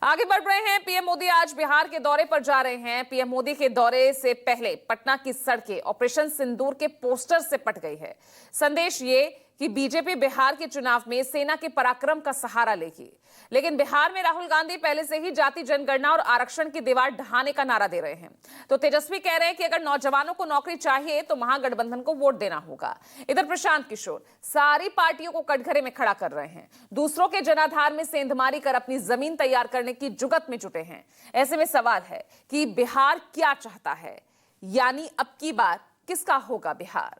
आगे बढ़ रहे हैं। पीएम मोदी आज बिहार के दौरे पर जा रहे हैं। पीएम मोदी के दौरे से पहले पटना की सड़कें ऑपरेशन सिंदूर के पोस्टर से पट गई है। संदेश ये कि बीजेपी बिहार के चुनाव में सेना के पराक्रम का सहारा लेगी। लेकिन बिहार में राहुल गांधी पहले से ही जाति जनगणना और आरक्षण की दीवार ढहाने का नारा दे रहे हैं। तो तेजस्वी कह रहे हैं कि अगर नौजवानों को नौकरी चाहिए तो महागठबंधन को वोट देना होगा। इधर प्रशांत किशोर सारी पार्टियों को कटघरे में खड़ा कर रहे हैं। दूसरों के जनाधार में सेंधमारी कर अपनी जमीन तैयार करने की जुगत में जुटे हैं। ऐसे में सवाल है कि बिहार क्या चाहता है, यानी अब की बार किसका होगा बिहार।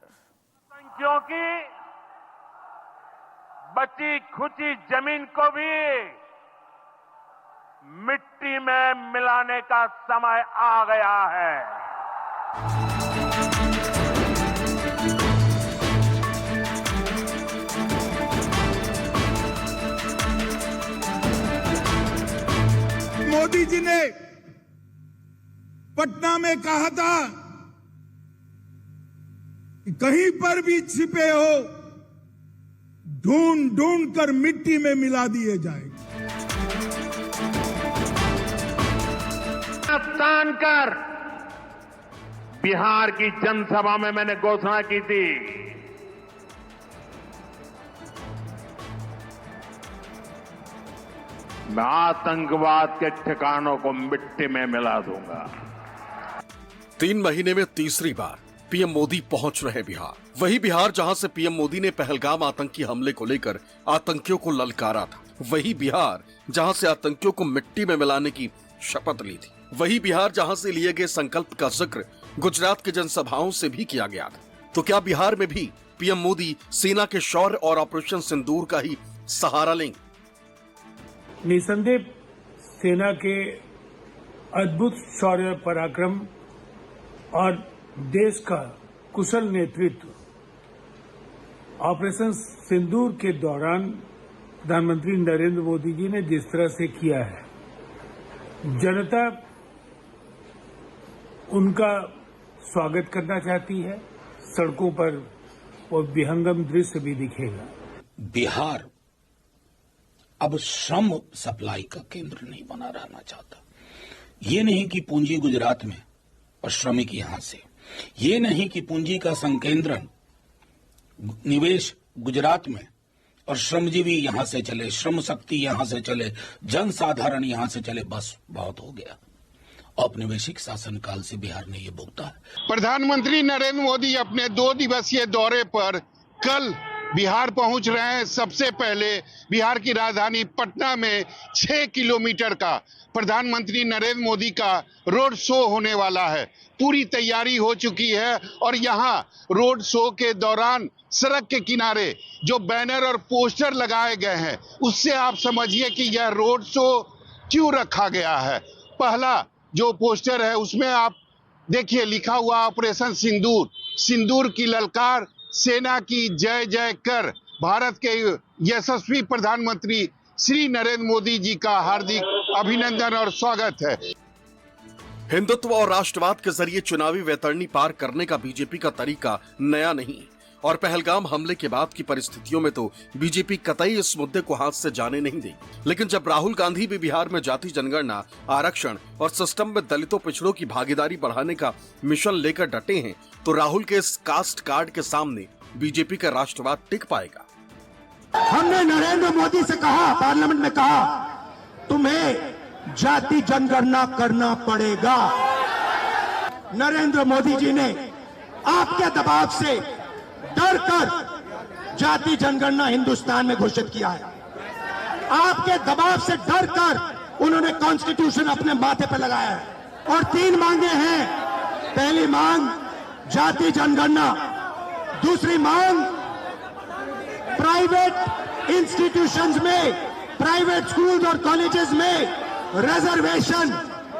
क्योंकि बची खुची जमीन को भी मिट्टी में मिलाने का समय आ गया है। मोदी जी ने पटना में कहा था कि कहीं पर भी छिपे हो ढूंढ ढूंढ कर मिट्टी में मिला दिए जाएंगे। तान कर बिहार की जनसभा में मैंने घोषणा की थी, मैं आतंकवाद के ठिकानों को मिट्टी में मिला दूंगा। 3 महीने में तीसरी बार पीएम मोदी पहुंच रहे बिहार। वही बिहार जहां से पीएम मोदी ने पहलगाम आतंकी हमले को लेकर आतंकियों को ललकारा था। वही बिहार जहां से आतंकियों को मिट्टी में मिलाने की शपथ ली थी। वही बिहार जहां से लिए गए संकल्प का जिक्र गुजरात की जनसभाओं से भी किया गया था। तो क्या बिहार में भी पीएम मोदी सेना के शौर्य और ऑपरेशन सिंदूर का ही सहारा लेंगे? निसंदेह सेना के अद्भुत शौर्य पराक्रम और देश का कुशल नेतृत्व ऑपरेशन सिंदूर के दौरान प्रधानमंत्री नरेंद्र मोदी जी ने जिस तरह से किया है, जनता उनका स्वागत करना चाहती है। सड़कों पर वो विहंगम दृश्य भी दिखेगा। बिहार अब श्रम सप्लाई का केंद्र नहीं बना रहना चाहता। ये नहीं कि पूंजी गुजरात में और श्रमिक यहां से, ये नहीं कि पूंजी का संकेंद्रण निवेश गुजरात में और श्रमजीवी यहां से चले, श्रम शक्ति यहां से चले, जनसाधारण यहां से चले, बस बहुत हो गया। औपनिवेशिक शासनकाल से बिहार ने ये भुगता है। प्रधानमंत्री नरेंद्र मोदी अपने 2 दिवसीय दौरे पर कल बिहार पहुंच रहे हैं। सबसे पहले बिहार की राजधानी पटना में 6 किलोमीटर का प्रधानमंत्री नरेंद्र मोदी का रोड शो होने वाला है। पूरी तैयारी हो चुकी है और यहाँ रोड शो के दौरान सड़क के किनारे जो बैनर और पोस्टर लगाए गए हैं, उससे आप समझिए कि यह रोड शो क्यों रखा गया है। पहला जो पोस्टर है उसमें आप देखिए लिखा हुआ ऑपरेशन सिंदूर, सिंदूर की ललकार, सेना की जय जय कर। भारत के यशस्वी प्रधानमंत्री श्री नरेंद्र मोदी जी का हार्दिक अभिनंदन और स्वागत है। हिंदुत्व और राष्ट्रवाद के जरिए चुनावी वैतरणी पार करने का बीजेपी का तरीका नया नहीं और पहलगाम हमले के बाद की परिस्थितियों में तो बीजेपी कतई इस मुद्दे को हाथ से जाने नहीं देगी। लेकिन जब राहुल गांधी भी बिहार में जाति जनगणना, आरक्षण और सिस्टम में दलितों पिछड़ों की भागीदारी बढ़ाने का मिशन लेकर डटे हैं, तो राहुल के इस कास्ट कार्ड के सामने बीजेपी का राष्ट्रवाद टिक पाएगा? हमने नरेंद्र मोदी से कहा, पार्लियामेंट में कहा, तुम्हें जाति जनगणना करना पड़ेगा। नरेंद्र मोदी जी ने आपके दबाव से डर कर जाति जनगणना हिंदुस्तान में घोषित किया है। आपके दबाव से डर कर उन्होंने कॉन्स्टिट्यूशन अपने माथे पर लगाया है और 3 मांगे हैं। पहली मांग जाति जनगणना, दूसरी मांग प्राइवेट इंस्टीट्यूशंस में, प्राइवेट स्कूल्स और कॉलेजेस में रिजर्वेशन,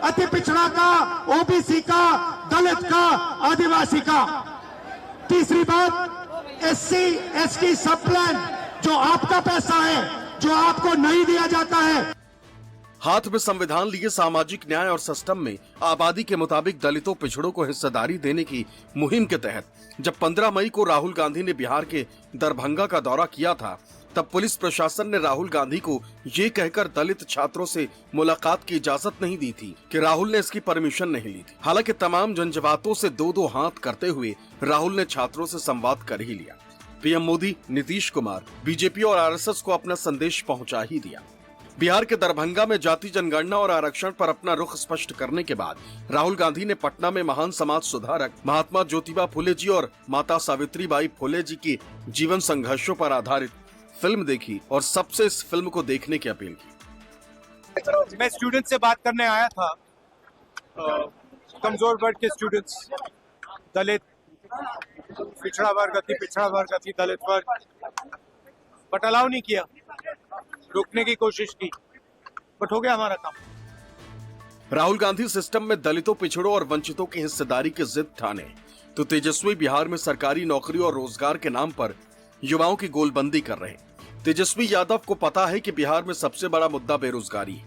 अति पिछड़ा का, ओबीसी का, दलित का, आदिवासी का। तीसरी बात एससी एसटी सब प्लान, जो आपका पैसा है, जो आपको नहीं दिया जाता है। हाथ में संविधान लिए सामाजिक न्याय और सिस्टम में आबादी के मुताबिक दलितों पिछड़ों को हिस्सेदारी देने की मुहिम के तहत जब 15 मई को राहुल गांधी ने बिहार के दरभंगा का दौरा किया था, तब पुलिस प्रशासन ने राहुल गांधी को ये कहकर दलित छात्रों से मुलाकात की इजाजत नहीं दी थी कि राहुल ने इसकी परमिशन नहीं ली थी। हालांकि तमाम झंझावातों से दो हाथ करते हुए राहुल ने छात्रों से संवाद कर ही लिया। पीएम मोदी, नीतीश कुमार, बीजेपी और आरएसएस को अपना संदेश पहुंचा ही दिया। बिहार के दरभंगा में जाति जनगणना और आरक्षण पर अपना रुख स्पष्ट करने के बाद राहुल गांधी ने पटना में महान समाज सुधारक महात्मा ज्योतिबा फुले जी और माता सावित्रीबाई फुले जी के जीवन संघर्षों पर आधारित फिल्म देखी और सबसे इस फिल्म को देखने की अपील की। मैं स्टूडेंट से बात करने आया था, कमजोर वर्ग के स्टूडेंट्स, दलित, पिछड़ा वर्ग, अति पिछड़ा वर्ग, अति दलित वर्ग, बट अलाउ नहीं किया, रोकने की कोशिश की, बट हो गया हमारा काम। राहुल गांधी सिस्टम में दलितों, पिछड़ों और वंचितों की हिस्सेदारी की जिद ठाने तो तेजस्वी बिहार में सरकारी नौकरी और रोजगार के नाम पर युवाओं की गोलबंदी कर रहे हैं। तेजस्वी यादव को पता है कि बिहार में सबसे बड़ा मुद्दा बेरोजगारी है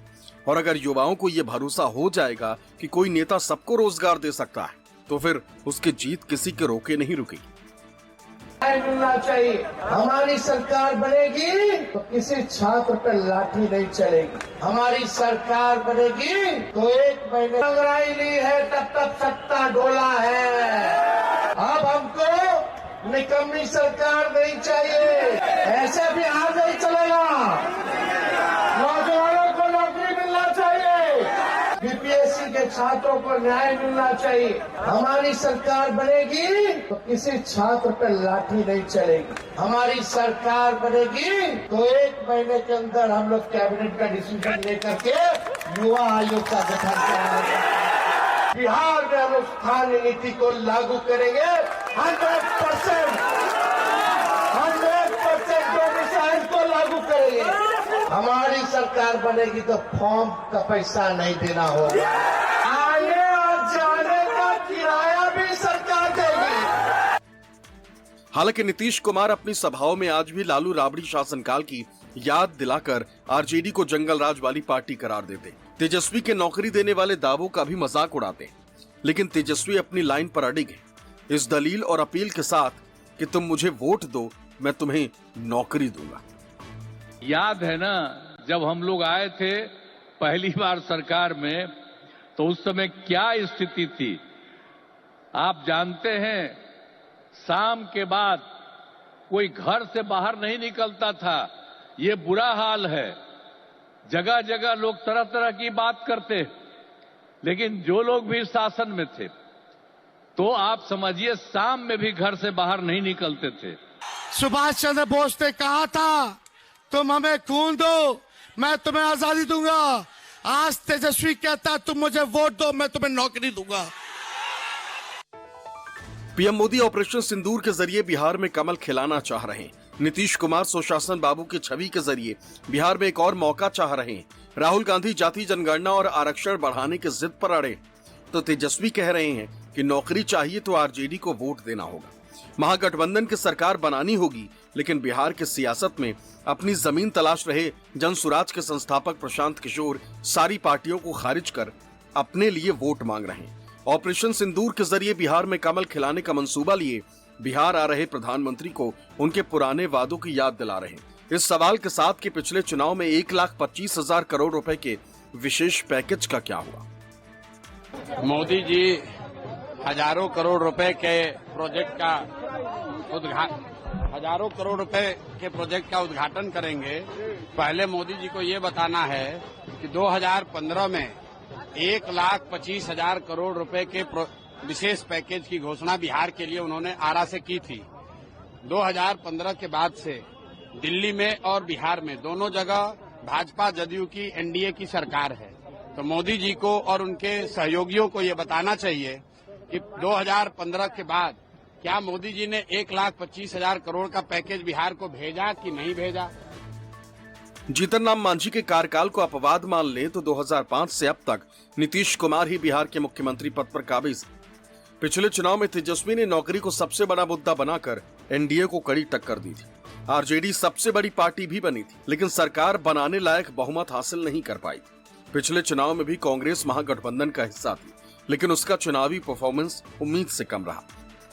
और अगर युवाओं को यह भरोसा हो जाएगा कि कोई नेता सबको रोजगार दे सकता है तो फिर उसकी जीत किसी के रोके नहीं रुकेगी। मिलना चाहिए। हमारी सरकार बनेगी तो किसी छात्र पर लाठी नहीं चलेगी। हमारी सरकार बनेगी तो 1 महीने अंगड़ाई ली है तब सत्ता डोला है। अब हमको निकम्मी सरकार नहीं चाहिए, ऐसे बिहार नहीं चलेगा। नौजवानों को नौकरी मिलना चाहिए, बीपीएससी के छात्रों को न्याय मिलना चाहिए। हमारी सरकार बनेगी तो किसी छात्र पर लाठी नहीं चलेगी। हमारी सरकार बनेगी तो 1 महीने के अंदर हम लोग कैबिनेट का डिसीजन लेकर के युवा आयोग का गठन कराएंगे। बिहार में हम लोग स्थानीय नीति को लागू करेंगे 100%। 100% डोमिसाइल को लागू करेंगे। हमारी सरकार बनेगी तो फॉर्म का पैसा नहीं देना होगा। आने और जाने का किराया भी सरकार देगी। हालांकि नीतीश कुमार अपनी सभाओं में आज भी लालू राबड़ी शासनकाल की याद दिलाकर आरजेडी को जंगल राज वाली पार्टी करार देते, तेजस्वी के नौकरी देने वाले दावों का भी मजाक उड़ाते। लेकिन तेजस्वी अपनी लाइन पर अड़िग है, इस दलील और अपील के साथ कि तुम मुझे वोट दो, मैं तुम्हें नौकरी दूंगा। याद है ना, जब हम लोग आए थे पहली बार सरकार में तो उस समय क्या स्थिति थी आप जानते हैं। शाम के बाद कोई घर से बाहर नहीं निकलता था, ये बुरा हाल है। जगह जगह लोग तरह तरह की बात करते, लेकिन जो लोग भी शासन में थे तो आप समझिए शाम में भी घर से बाहर नहीं निकलते थे। सुभाष चंद्र बोस ने कहा था तुम हमें खून दो, मैं तुम्हें आजादी दूंगा। आज तेजस्वी कहता तुम मुझे वोट दो, मैं तुम्हें नौकरी दूंगा। पीएम मोदी ऑपरेशन सिंदूर के जरिए बिहार में कमल खिलाना चाह रहे हैं। नीतीश कुमार सुशासन बाबू की छवि के जरिए बिहार में एक और मौका चाह रहे हैं। राहुल गांधी जाति जनगणना और आरक्षण बढ़ाने की जिद पर अड़े तो तेजस्वी कह रहे हैं कि नौकरी चाहिए तो आरजेडी को वोट देना होगा। महागठबंधन की सरकार बनानी होगी, लेकिन बिहार की सियासत में अपनी जमीन तलाश रहे जनसुराज के संस्थापक प्रशांत किशोर सारी पार्टियों को खारिज कर अपने लिए वोट मांग रहे हैं। ऑपरेशन सिंदूर के जरिए बिहार में कमल खिलाने का मंसूबा लिए बिहार आ रहे प्रधानमंत्री को उनके पुराने वादों की याद दिला रहे हैं। इस सवाल के साथ कि पिछले चुनाव में 1,25,000 करोड़ रुपए के विशेष पैकेज का क्या हुआ। मोदी जी हजारों करोड़ रुपए के प्रोजेक्ट का उद्घाटन करेंगे। पहले मोदी जी को ये बताना है कि 2015 में 1,25,000 करोड़ रुपए के विशेष पैकेज की घोषणा बिहार के लिए उन्होंने आरा से की थी। 2015 के बाद से दिल्ली में और बिहार में दोनों जगह भाजपा जदयू की एनडीए की सरकार है, तो मोदी जी को और उनके सहयोगियों को ये बताना चाहिए कि 2015 के बाद क्या मोदी जी ने 1,25,000 करोड़ का पैकेज बिहार को भेजा कि नहीं भेजा। जीतन राम मांझी के कार्यकाल को अपवाद मान ले तो 2005 से अब तक नीतीश कुमार ही बिहार के मुख्यमंत्री पद पर काबिज। पिछले चुनाव में तेजस्वी ने नौकरी को सबसे बड़ा मुद्दा बनाकर एनडीए को कड़ी टक्कर दी थी। आरजेडी सबसे बड़ी पार्टी भी बनी थी, लेकिन सरकार बनाने लायक बहुमत हासिल नहीं कर पाई। पिछले चुनाव में भी कांग्रेस महागठबंधन का हिस्सा थी, लेकिन उसका चुनावी परफॉर्मेंस उम्मीद से कम रहा।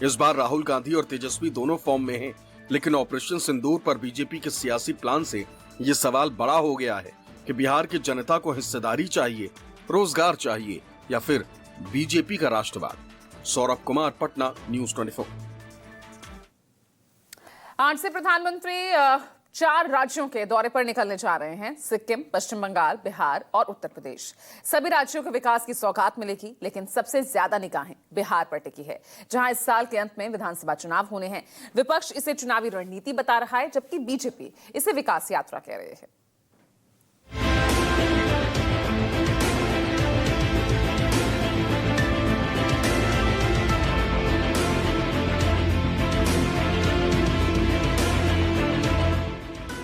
इस बार राहुल गांधी और तेजस्वी दोनों फॉर्म में हैं, लेकिन ऑपरेशन सिंदूर पर बीजेपी के सियासी प्लान से ये सवाल बड़ा हो गया है कि बिहार की जनता को हिस्सेदारी चाहिए, रोजगार चाहिए या फिर बीजेपी का राष्ट्रवाद। सौरभ कुमार, पटना, न्यूज 24। आज से प्रधानमंत्री 4 राज्यों के दौरे पर निकलने जा रहे हैं। सिक्किम, पश्चिम बंगाल, बिहार और उत्तर प्रदेश। सभी राज्यों के विकास की सौगात मिलेगी, लेकिन सबसे ज्यादा निगाहें बिहार पर टिकी है, जहां इस साल के अंत में विधानसभा चुनाव होने हैं। विपक्ष इसे चुनावी रणनीति बता रहा है, जबकि बीजेपी इसे विकास यात्रा कह रही है।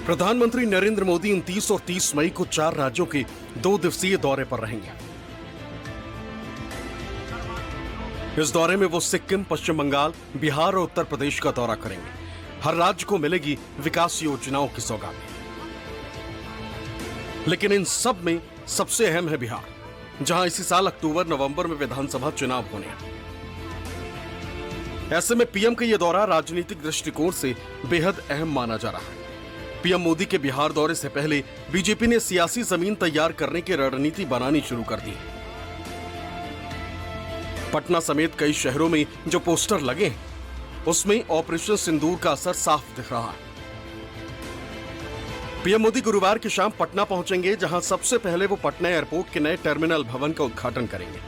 प्रधानमंत्री नरेंद्र मोदी 29 और 30 मई को 4 राज्यों के 2 दिवसीय दौरे पर रहेंगे। इस दौरे में वो सिक्किम, पश्चिम बंगाल, बिहार और उत्तर प्रदेश का दौरा करेंगे। हर राज्य को मिलेगी विकास योजनाओं की सौगात। लेकिन इन सब में सबसे अहम है बिहार, जहां इसी साल अक्टूबर-नवंबर में विधानसभा चुनाव होने हैं। ऐसे में पीएम का यह दौरा राजनीतिक दृष्टिकोण से बेहद अहम माना जा रहा है। पीएम मोदी के बिहार दौरे से पहले बीजेपी ने सियासी जमीन तैयार करने की रणनीति बनानी शुरू कर दी। पटना समेत कई शहरों में जो पोस्टर लगे हैं, उसमें ऑपरेशन सिंदूर का असर साफ दिख रहा है। पीएम मोदी गुरुवार की शाम पटना पहुंचेंगे, जहां सबसे पहले वो पटना एयरपोर्ट के नए टर्मिनल भवन का उद्घाटन करेंगे।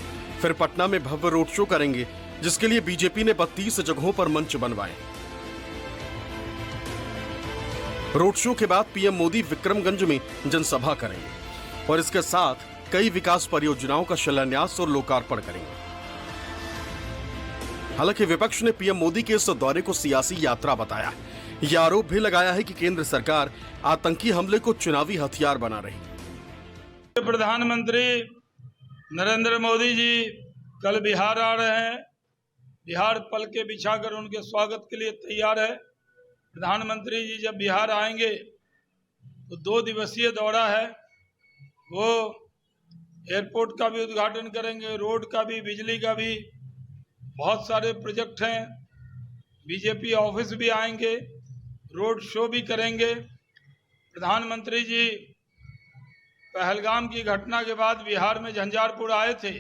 फिर पटना में भव्य रोड शो करेंगे, जिसके लिए बीजेपी ने 32 जगहों पर मंच बनवाए। रोड शो के बाद पीएम मोदी विक्रमगंज में जनसभा करेंगे और इसके साथ कई विकास परियोजनाओं का शिलान्यास और लोकार्पण करेंगे। हालांकि विपक्ष ने पीएम मोदी के इस दौरे को सियासी यात्रा बताया है। यह आरोप भी लगाया है कि केंद्र सरकार आतंकी हमले को चुनावी हथियार बना रही है। प्रधानमंत्री नरेंद्र मोदी जी कल बिहार आ रहे हैं। बिहार पलके बिछाकर उनके स्वागत के लिए तैयार है। प्रधानमंत्री जी जब बिहार आएंगे तो 2 दिवसीय दौरा है। वो एयरपोर्ट का भी उद्घाटन करेंगे, रोड का भी, बिजली का भी, बहुत सारे प्रोजेक्ट हैं। बीजेपी ऑफिस भी आएंगे, रोड शो भी करेंगे। प्रधानमंत्री जी पहलगाम की घटना के बाद बिहार में झंझारपुर आए थे।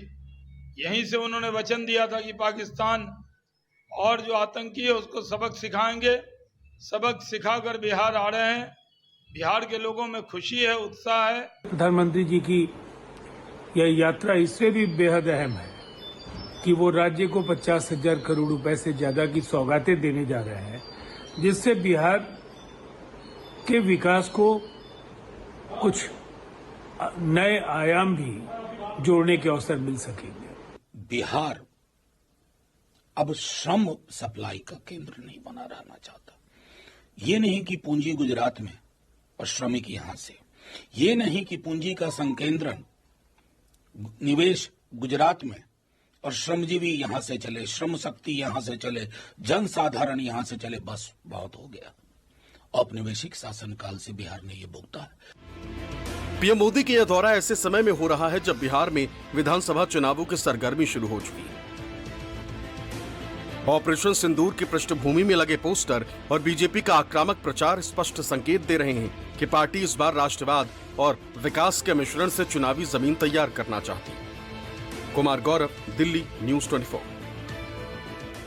यहीं से उन्होंने वचन दिया था कि पाकिस्तान और जो आतंकी है उसको सबक सिखाएंगे। सबक सिखाकर बिहार आ रहे हैं। बिहार के लोगों में खुशी है, उत्साह है। प्रधानमंत्री जी की यह यात्रा इससे भी बेहद अहम है कि वो राज्य को 50,000 करोड़ रुपए से ज्यादा की सौगातें देने जा रहे हैं, जिससे बिहार के विकास को कुछ नए आयाम भी जोड़ने के अवसर मिल सकेंगे। बिहार अब श्रम सप्लाई का केंद्र नहीं बना रहना चाहता। ये नहीं कि पूंजी गुजरात में और श्रमिक यहां से, ये नहीं कि पूंजी का संकेंद्रण, निवेश गुजरात में और श्रमजीवी यहां से चले, श्रम शक्ति यहां से चले, जनसाधारण यहां से चले, बस बहुत हो गया। औपनिवेशिक शासनकाल से बिहार ने ये भुगता है। पीएम मोदी का यह दौरा ऐसे समय में हो रहा है जब बिहार में विधानसभा चुनावों की सरगर्मी शुरू हो चुकी है। ऑपरेशन सिंदूर की पृष्ठभूमि में लगे पोस्टर और बीजेपी का आक्रामक प्रचार स्पष्ट संकेत दे रहे हैं कि पार्टी इस बार राष्ट्रवाद और विकास के मिश्रण से चुनावी जमीन तैयार करना चाहती है। कुमार गौरव, दिल्ली, न्यूज 24।